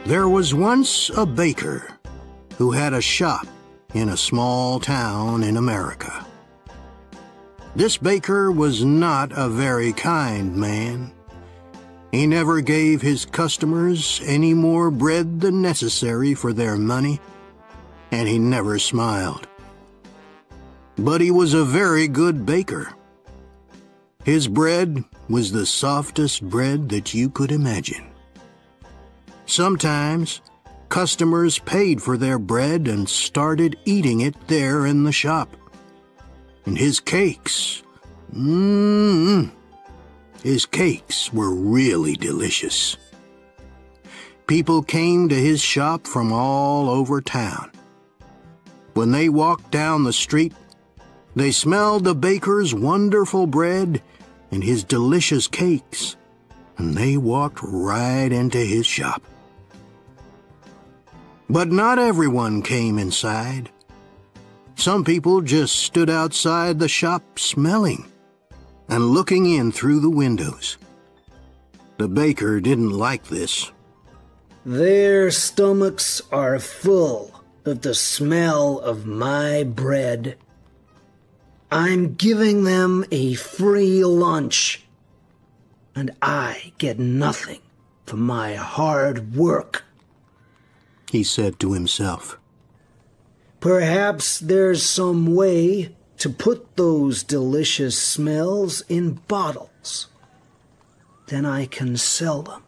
There was once a baker who had a shop in a small town in America. This baker was not a very kind man. He never gave his customers any more bread than necessary for their money, and he never smiled. But he was a very good baker. His bread was the softest bread that you could imagine. Sometimes customers paid for their bread and started eating it there in the shop. And his cakes, his cakes were really delicious. People came to his shop from all over town. When they walked down the street, they smelled the baker's wonderful bread and his delicious cakes, and they walked right into his shop. But not everyone came inside. Some people just stood outside the shop smelling and looking in through the windows. The baker didn't like this. Their stomachs are full of the smell of my bread. I'm giving them a free lunch, and I get nothing for my hard work, he said to himself. Perhaps there's some way to put those delicious smells in bottles. Then I can sell them,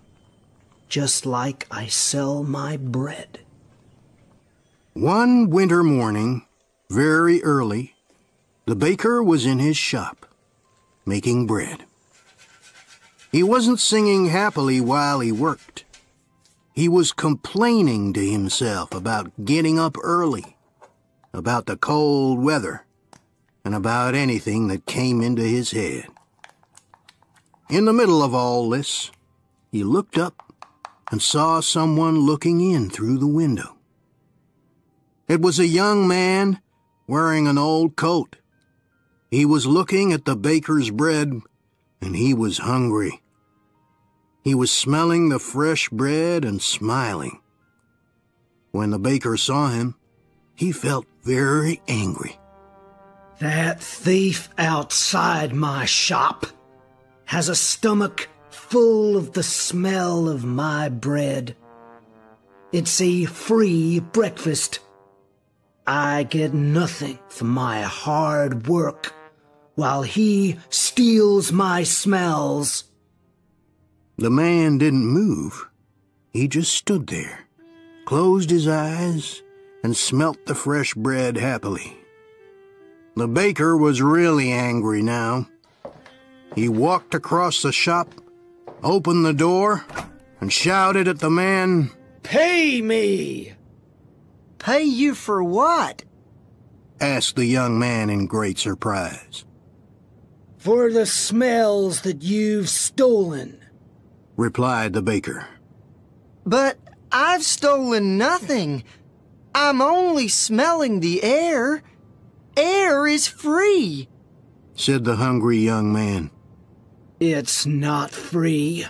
just like I sell my bread. One winter morning, very early, the baker was in his shop, making bread. He wasn't singing happily while he worked. He was complaining to himself about getting up early, about the cold weather, and about anything that came into his head. In the middle of all this, he looked up and saw someone looking in through the window. It was a young man wearing an old coat. He was looking at the baker's bread, and he was hungry. He was smelling the fresh bread and smiling. When the baker saw him, he felt very angry. That thief outside my shop has a stomach full of the smell of my bread. It's a free breakfast. I get nothing for my hard work, while he steals my smells. The man didn't move. He just stood there, closed his eyes, and smelt the fresh bread happily. The baker was really angry now. He walked across the shop, opened the door, and shouted at the man, "Pay me!" "Pay you for what?" asked the young man in great surprise. "For the smells that you've stolen," replied the baker. "But I've stolen nothing. I'm only smelling the air. Air is free," said the hungry young man. "It's not free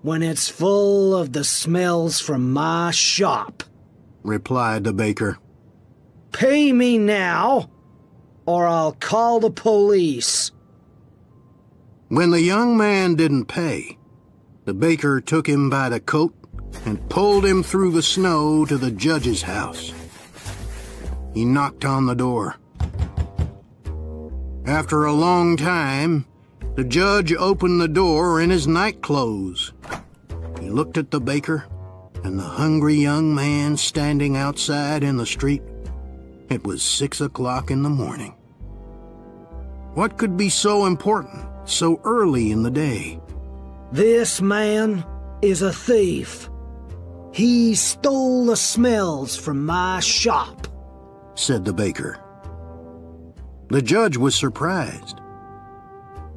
when it's full of the smells from my shop," replied the baker. "Pay me now, or I'll call the police." When the young man didn't pay, the baker took him by the coat and pulled him through the snow to the judge's house. He knocked on the door. After a long time, the judge opened the door in his nightclothes. He looked at the baker and the hungry young man standing outside in the street. It was 6 o'clock in the morning. What could be so important so early in the day? "This man is a thief. He stole the smells from my shop," said the baker. The judge was surprised,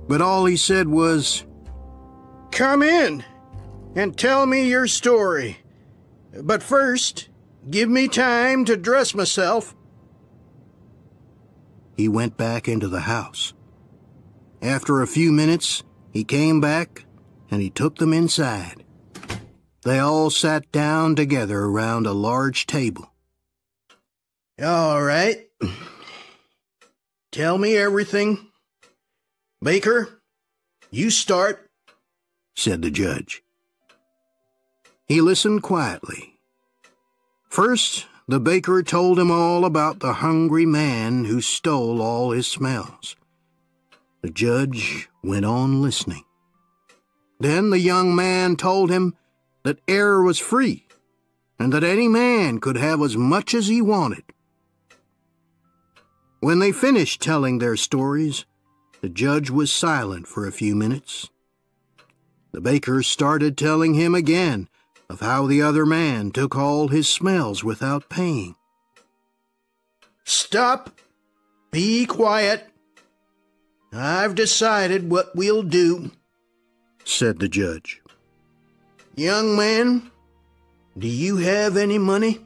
but all he said was, "Come in and tell me your story. But first, give me time to dress myself." He went back into the house. After a few minutes, he came back and he took them inside. They all sat down together around a large table. "All right. Tell me everything. Baker, you start," said the judge. He listened quietly. First, the baker told him all about the hungry man who stole all his smells. The judge went on listening. Then the young man told him that air was free and that any man could have as much as he wanted. When they finished telling their stories, the judge was silent for a few minutes. The baker started telling him again of how the other man took all his smells without paying. "Stop! Be quiet! I've decided what we'll do," said the judge. "Young man, do you have any money?"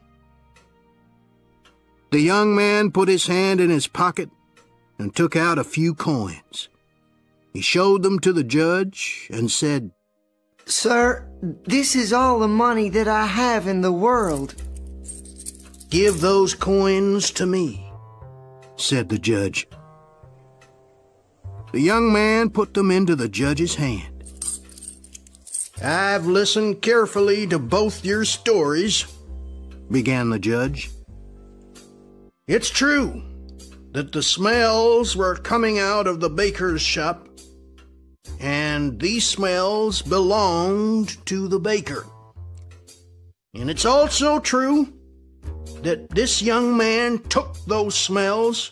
The young man put his hand in his pocket and took out a few coins. He showed them to the judge and said, "Sir, this is all the money that I have in the world." "Give those coins to me," said the judge. The young man put them into the judge's hand. "I've listened carefully to both your stories," began the judge. "It's true that the smells were coming out of the baker's shop, and these smells belonged to the baker. And it's also true that this young man took those smells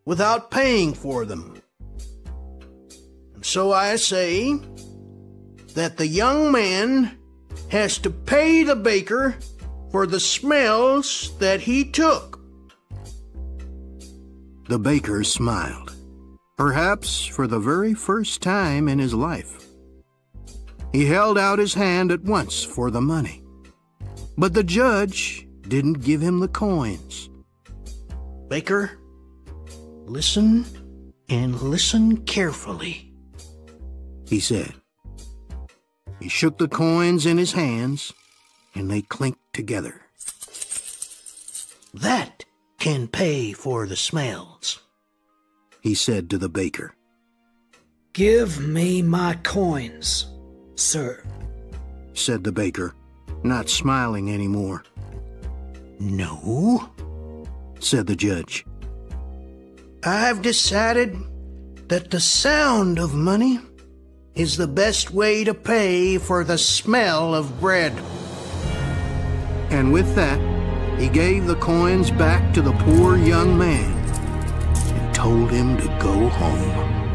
without paying for them. And so I say that the young man has to pay the baker for the smells that he took." The baker smiled, perhaps for the very first time in his life. He held out his hand at once for the money, but the judge didn't give him the coins. "Baker, listen and listen carefully," he said. He shook the coins in his hands, and they clinked together. "That can pay for the smells," he said to the baker. "Give me my coins, sir," said the baker, not smiling anymore. "No," said the judge. "I've decided that the sound of money is the best way to pay for the smell of bread." And with that, he gave the coins back to the poor young man and told him to go home.